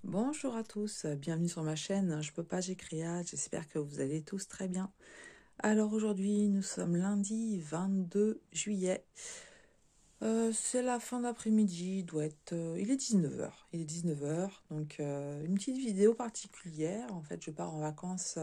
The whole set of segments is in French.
Bonjour à tous, bienvenue sur ma chaîne Je peux pas, j'ai créa, j'espère que vous allez tous très bien. Alors aujourd'hui, nous sommes lundi 22 juillet. C'est la fin d'après-midi, il est 19 h. Il est 19 h, donc une petite vidéo particulière. En fait, je pars en vacances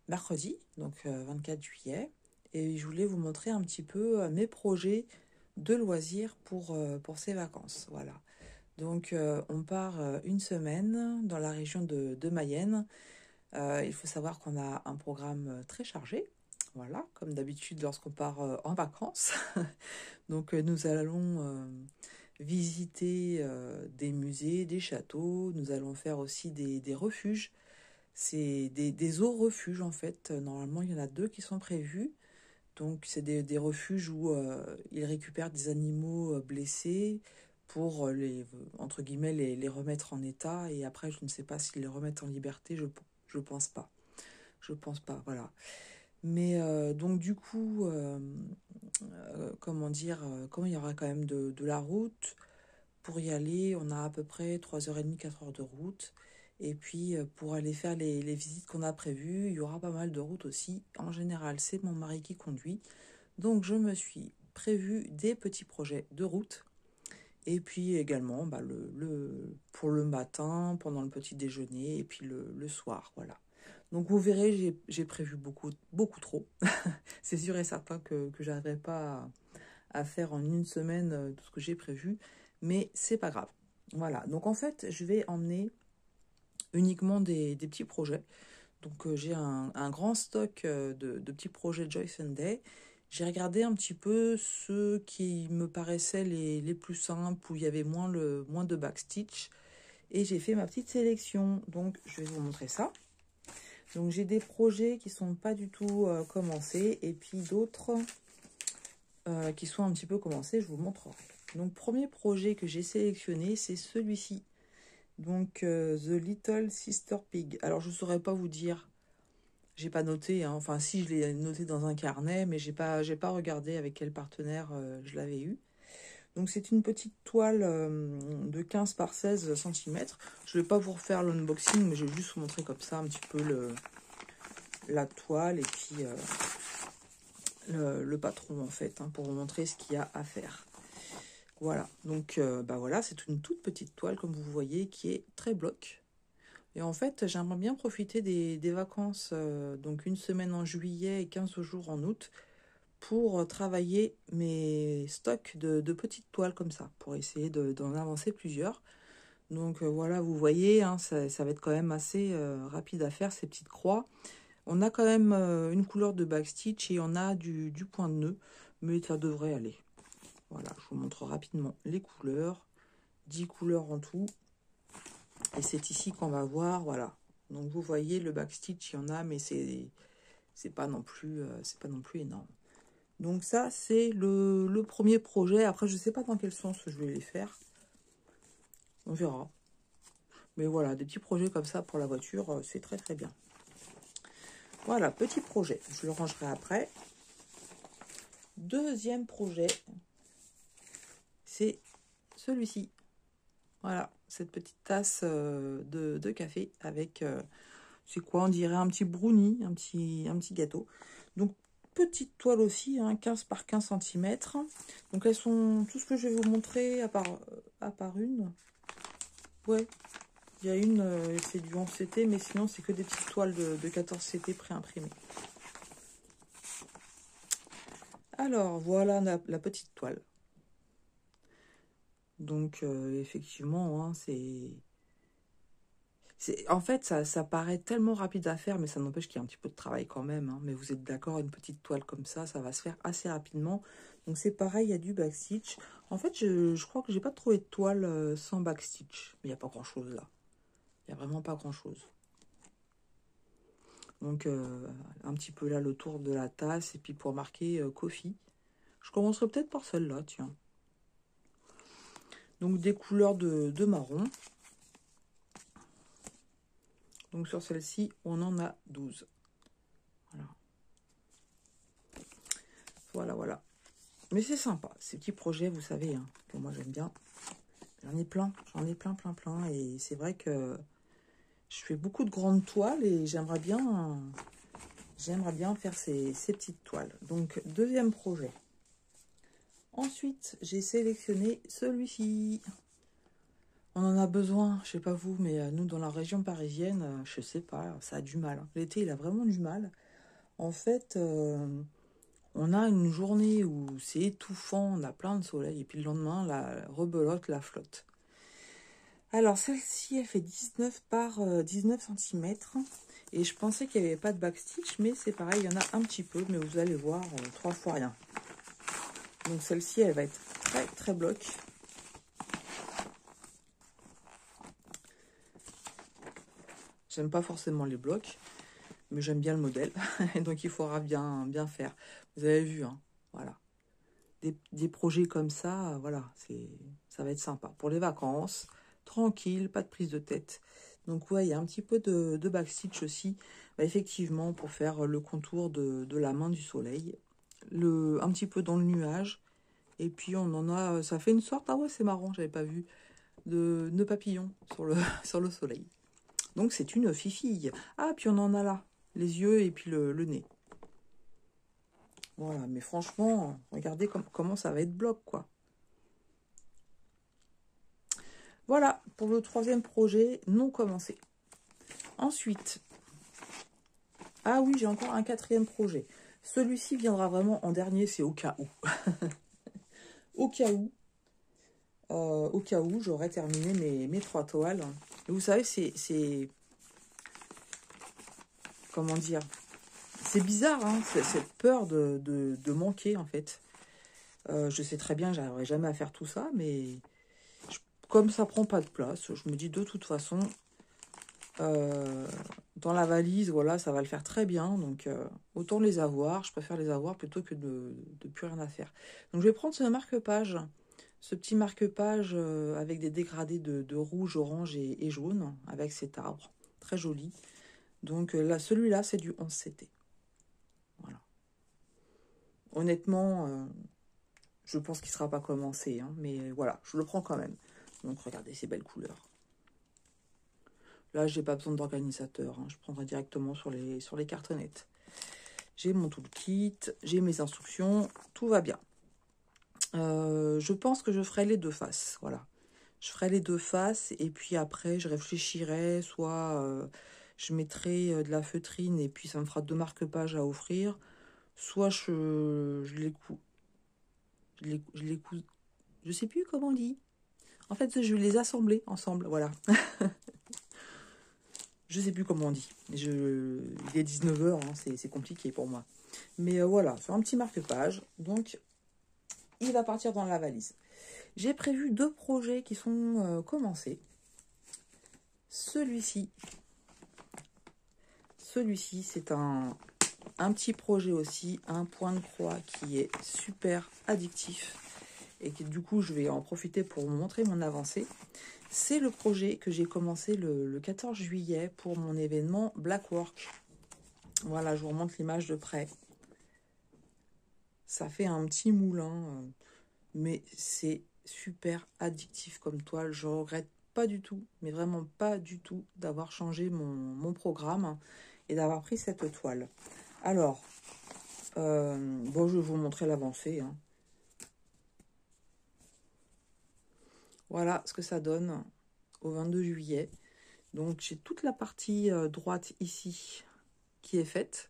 mercredi, donc 24 juillet. Et je voulais vous montrer un petit peu mes projets de loisirs pour ces vacances. Voilà. Donc, on part une semaine dans la région de Mayenne. Il faut savoir qu'on a un programme très chargé. Voilà, comme d'habitude lorsqu'on part en vacances. Donc, nous allons visiter des musées, des châteaux. Nous allons faire aussi des refuges. C'est des zoos-refuges en fait. Normalement, il y en a deux qui sont prévus. Donc, c'est des refuges où ils récupèrent des animaux blessés pour entre guillemets, les remettre en état. Et après, je ne sais pas s'ils les remettent en liberté, je pense pas. Je pense pas, voilà. Mais donc, du coup, comment dire, comme il y aura quand même de la route, pour y aller, on a à peu près 3h30, 4 heures de route. Et puis, pour aller faire les visites qu'on a prévues, il y aura pas mal de routes aussi. En général, c'est mon mari qui conduit. Donc je me suis prévu des petits projets de route et puis également pour le matin, pendant le petit déjeuner et puis le soir, voilà. Donc vous verrez, j'ai prévu beaucoup, beaucoup trop. C'est sûr et certain que j'arriverai pas à faire en une semaine tout ce que j'ai prévu, mais c'est pas grave. Voilà, donc en fait, je vais emmener uniquement des petits projets. Donc j'ai un grand stock de petits projets Joyce and Day. J'ai regardé un petit peu ceux qui me paraissaient les plus simples, où il y avait moins de backstitch. Et j'ai fait ma petite sélection. Donc je vais vous montrer ça. Donc j'ai des projets qui sont pas du tout commencés. Et puis d'autres qui sont un petit peu commencés. Je vous montrerai. Donc premier projet que j'ai sélectionné, c'est celui-ci. Donc The Little Sister Pig. Alors je ne saurais pas vous dire. J'ai pas noté, hein. Enfin si, je l'ai noté dans un carnet, mais j'ai pas regardé avec quel partenaire je l'avais eu. Donc c'est une petite toile de 15 par 16 cm. Je vais pas vous refaire l'unboxing, mais je vais juste vous montrer comme ça un petit peu la toile et puis le patron en fait, hein, pour vous montrer ce qu'il y a à faire. Voilà, donc voilà, c'est une toute petite toile comme vous voyez qui est très bloc. Et en fait, j'aimerais bien profiter des vacances, donc une semaine en juillet et 15 jours en août, pour travailler mes stocks de petites toiles comme ça, pour essayer d'en avancer plusieurs. Donc voilà, vous voyez, hein, ça va être quand même assez rapide à faire, ces petites croix. On a quand même une couleur de backstitch et on a du point de nœud, mais ça devrait aller. Voilà, je vous montre rapidement les couleurs, 10 couleurs en tout. Et c'est ici qu'on va voir, voilà. Donc vous voyez, le backstitch, il y en a, mais c'est pas non plus énorme. Donc ça, c'est le premier projet. Après, je sais pas dans quel sens je vais les faire. On verra. Mais voilà, des petits projets comme ça pour la voiture, c'est très très bien. Voilà, petit projet. Je le rangerai après. Deuxième projet, c'est celui-ci. Voilà, cette petite tasse de café avec, c'est quoi, on dirait un petit brownie, un petit gâteau. Donc, petite toile aussi, hein, 15 par 15 cm. Donc, elles sont, tout ce que je vais vous montrer, à part une. Ouais, il y a une, c'est du 11 CT, mais sinon, c'est que des petites toiles de 14 CT préimprimées. Alors, voilà la petite toile. Donc, effectivement, hein, en fait, ça paraît tellement rapide à faire, mais ça n'empêche qu'il y a un petit peu de travail quand même, hein. Mais vous êtes d'accord, une petite toile comme ça va se faire assez rapidement. Donc c'est pareil, il y a du backstitch. En fait, je crois que j'ai pas trouvé de toile sans backstitch. Mais il n'y a pas grand-chose là. Il n'y a vraiment pas grand-chose. Donc un petit peu là le tour de la tasse, et puis pour marquer coffee. Je commencerai peut-être par celle-là, tiens. Donc des couleurs de marron. Donc sur celle-ci, on en a 12. Voilà. Mais c'est sympa, ces petits projets, vous savez, hein, que moi j'aime bien. J'en ai plein, plein. Et c'est vrai que je fais beaucoup de grandes toiles et j'aimerais bien faire ces petites toiles. Donc, deuxième projet. Ensuite, j'ai sélectionné celui-ci. On en a besoin, je sais pas vous, mais nous, dans la région parisienne, je sais pas, ça a du mal. L'été, il a vraiment du mal. En fait, on a une journée où c'est étouffant, on a plein de soleil, et puis le lendemain, la rebelote, la flotte. Alors, celle-ci, elle fait 19 par 19 cm. Et je pensais qu'il n'y avait pas de backstitch, mais c'est pareil, il y en a un petit peu, mais vous allez voir, 3 fois rien. Donc celle-ci, elle va être très, très bloc. J'aime pas forcément les blocs, mais j'aime bien le modèle. Donc il faudra bien faire. Vous avez vu, hein, voilà. Des projets comme ça, voilà, ça va être sympa. Pour les vacances, tranquille, pas de prise de tête. Donc ouais, il y a un petit peu de backstitch aussi, bah, effectivement, pour faire le contour de la main du soleil. Un petit peu dans le nuage. Et puis on en a, ça fait une sorte, ah ouais c'est marrant, j'avais pas vu, de nœud papillon sur sur le soleil. Donc c'est une fifille. Ah, puis on en a là, les yeux et puis le nez. Voilà, mais franchement, regardez comment ça va être bloc, quoi. Voilà, pour le troisième projet non commencé. Ensuite, ah oui, j'ai encore un quatrième projet. Celui-ci viendra vraiment en dernier, c'est au cas où. Au cas où, j'aurais terminé mes 3 toiles. Et vous savez, c'est comment dire, c'est bizarre, hein, cette peur de manquer, en fait. Je sais très bien que j'arriverai jamais à faire tout ça, mais comme ça prend pas de place, je me dis de toute façon, dans la valise, voilà, ça va le faire très bien. Donc, autant les avoir. Je préfère les avoir plutôt que de plus rien à faire. Donc, je vais prendre ce marque-page, ce petit marque-page avec des dégradés de rouge, orange et jaune, avec cet arbre. Très joli. Donc, là, celui-là, c'est du 11 CT. Voilà. Honnêtement, je pense qu'il ne sera pas commencé, hein, mais voilà, je le prends quand même. Donc, regardez ces belles couleurs. Là, j'ai pas besoin d'organisateur, hein, je prendrai directement sur les cartonnettes. J'ai mon toolkit, j'ai mes instructions, tout va bien. Je pense que je ferai les 2 faces, voilà. Je ferai les 2 faces et puis après, je réfléchirai, soit je mettrai de la feutrine et puis ça me fera 2 marque-pages à offrir, soit je les couds, je sais plus comment on dit. En fait, je vais les assembler ensemble, voilà. Je sais plus comment on dit. Il est 19 h, hein, c'est compliqué pour moi. Mais voilà, sur un petit marque-page. Donc, il va partir dans la valise. J'ai prévu 2 projets qui sont commencés. Celui-ci, c'est un petit projet aussi, un point de croix qui est super addictif. Et que du coup, je vais en profiter pour vous montrer mon avancée. C'est le projet que j'ai commencé le 14 juillet pour mon événement Blackwork. Voilà, je vous remontre l'image de près. Ça fait un petit moulin, mais c'est super addictif comme toile. Je regrette pas du tout, mais vraiment pas du tout, d'avoir changé mon programme et d'avoir pris cette toile. Alors, bon, je vais vous montrer l'avancée, hein. Voilà ce que ça donne au 22 juillet. Donc, j'ai toute la partie droite ici qui est faite.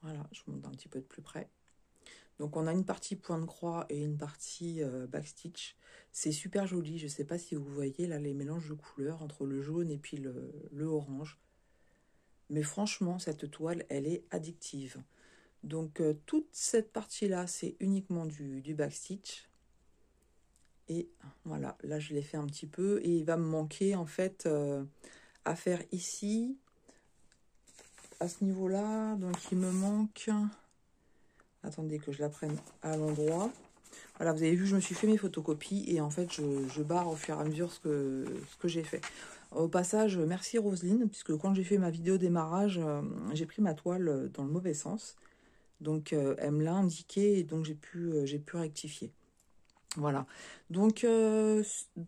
Voilà, je vous montre un petit peu de plus près. Donc, on a une partie point de croix et une partie backstitch. C'est super joli. Je ne sais pas si vous voyez là les mélanges de couleurs entre le jaune et puis le orange. Mais franchement, cette toile, elle est addictive. Donc, toute cette partie-là, c'est uniquement du backstitch. Et voilà, là, je l'ai fait un petit peu. Et il va me manquer, en fait, à faire ici, à ce niveau-là. Donc, il me manque... Attendez que je la prenne à l'endroit. Voilà, vous avez vu, je me suis fait mes photocopies. Et en fait, je barre au fur et à mesure ce que j'ai fait. Au passage, merci Roselyne, puisque quand j'ai fait ma vidéo démarrage, j'ai pris ma toile dans le mauvais sens. Donc, elle me l'a indiqué et donc j'ai pu rectifier. Voilà. Donc,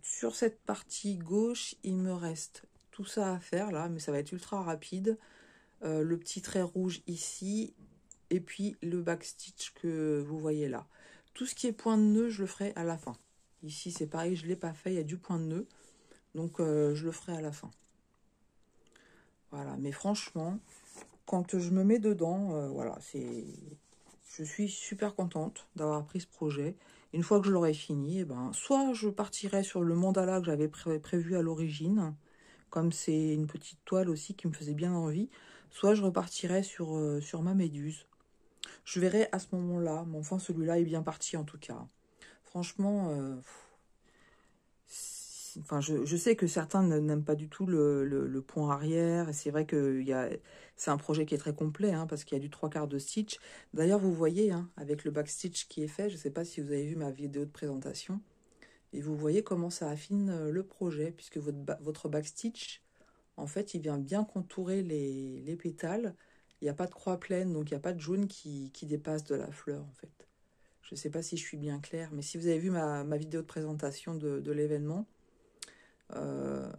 sur cette partie gauche, il me reste tout ça à faire là, mais ça va être ultra rapide. Le petit trait rouge ici, et puis le backstitch que vous voyez là. Tout ce qui est point de nœud, je le ferai à la fin. Ici, c'est pareil, je ne l'ai pas fait, il y a du point de nœud. Donc, je le ferai à la fin. Voilà, mais franchement, quand je me mets dedans, voilà, je suis super contente d'avoir pris ce projet. Une fois que je l'aurai fini, eh ben, soit je partirai sur le mandala que j'avais prévu à l'origine, comme c'est une petite toile aussi qui me faisait bien envie, soit je repartirai sur ma méduse. Je verrai à ce moment-là, mais enfin celui-là est bien parti en tout cas. Franchement, enfin, je sais que certains n'aiment pas du tout le point arrière, et c'est vrai que c'est un projet qui est très complet, hein, parce qu'il y a du 3/4 de stitch. D'ailleurs, vous voyez, hein, avec le backstitch qui est fait, je ne sais pas si vous avez vu ma vidéo de présentation, et vous voyez comment ça affine le projet, puisque votre backstitch, en fait, il vient bien contourer les pétales. Il n'y a pas de croix pleine, donc il n'y a pas de jaune qui dépasse de la fleur, en fait. Je ne sais pas si je suis bien claire, mais si vous avez vu ma vidéo de présentation de l'événement, euh,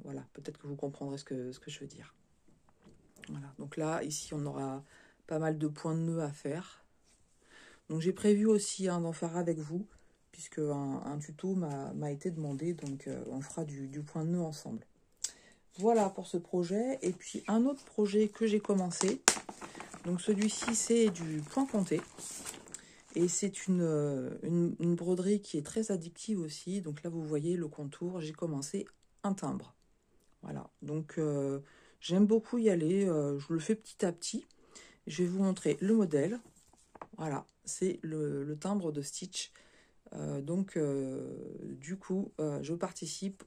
voilà, peut-être que vous comprendrez ce que je veux dire. Voilà, donc là, ici, on aura pas mal de points de nœud à faire. Donc j'ai prévu aussi d'en faire avec vous, puisque un tuto m'a été demandé, donc on fera du point de nœud ensemble. Voilà pour ce projet. Et puis un autre projet que j'ai commencé, donc celui-ci c'est du point compté. Et c'est une broderie qui est très addictive aussi. Donc là vous voyez le contour, j'ai commencé un timbre. Voilà, donc j'aime beaucoup y aller, je le fais petit à petit. Je vais vous montrer le modèle. Voilà, c'est le timbre de Stitch. Du coup, je participe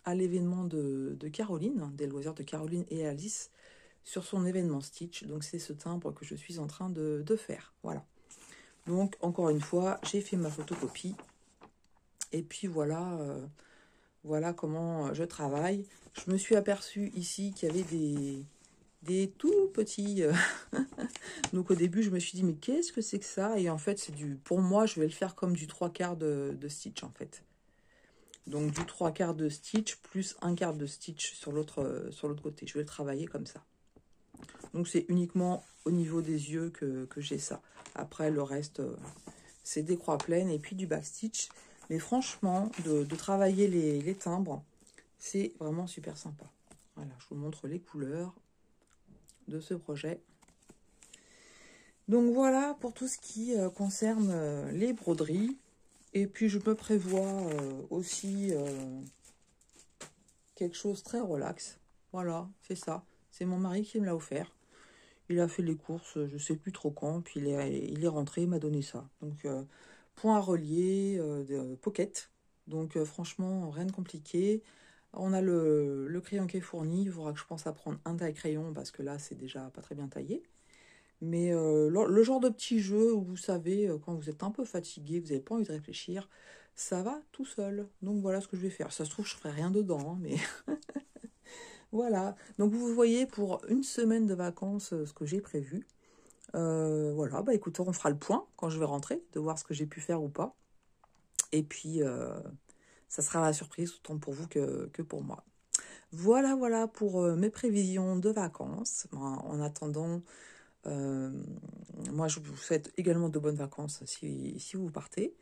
à l'événement de Caroline, des loisirs de Caroline et Alice, sur son événement Stitch. Donc c'est ce timbre que je suis en train de faire. Voilà. Donc encore une fois, j'ai fait ma photocopie. Et puis voilà, voilà comment je travaille. Je me suis aperçue ici qu'il y avait des tout petits. Donc au début, je me suis dit, mais qu'est-ce que c'est que ça? Et en fait, pour moi, je vais le faire comme du 3/4 de stitch en fait. Donc du 3/4 de stitch plus 1/4 de stitch sur l'autre côté. Je vais le travailler comme ça. Donc c'est uniquement au niveau des yeux que j'ai ça. Après, le reste, c'est des croix pleines et puis du backstitch. Mais franchement, de travailler les timbres, c'est vraiment super sympa. Voilà, je vous montre les couleurs de ce projet. Donc voilà pour tout ce qui concerne les broderies. Et puis je me prévois aussi quelque chose très relax. Voilà, c'est ça. C'est mon mari qui me l'a offert. Il a fait les courses, je sais plus trop quand, puis il est rentré, il m'a donné ça. Donc point à relier, de pocket. Donc franchement, rien de compliqué. On a le crayon qui est fourni. Il faudra que je pense à prendre un taille-crayon parce que là, c'est déjà pas très bien taillé. Mais le genre de petit jeu où vous savez, quand vous êtes un peu fatigué, vous n'avez pas envie de réfléchir, ça va tout seul. Donc voilà ce que je vais faire. Ça se trouve, je ferai rien dedans, hein, mais voilà. Donc vous voyez, pour une semaine de vacances, ce que j'ai prévu. Voilà, bah écoutez, on fera le point quand je vais rentrer, de voir ce que j'ai pu faire ou pas. Et puis, ça sera la surprise, autant pour vous que pour moi. Voilà, voilà pour mes prévisions de vacances. En attendant, moi, je vous souhaite également de bonnes vacances si vous partez.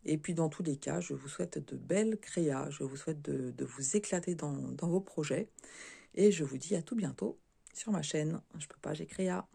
Et puis, dans tous les cas, je vous souhaite de belles créas. Je vous souhaite de vous éclater dans vos projets. Et je vous dis à tout bientôt sur ma chaîne. Je peux pas, j'ai créa.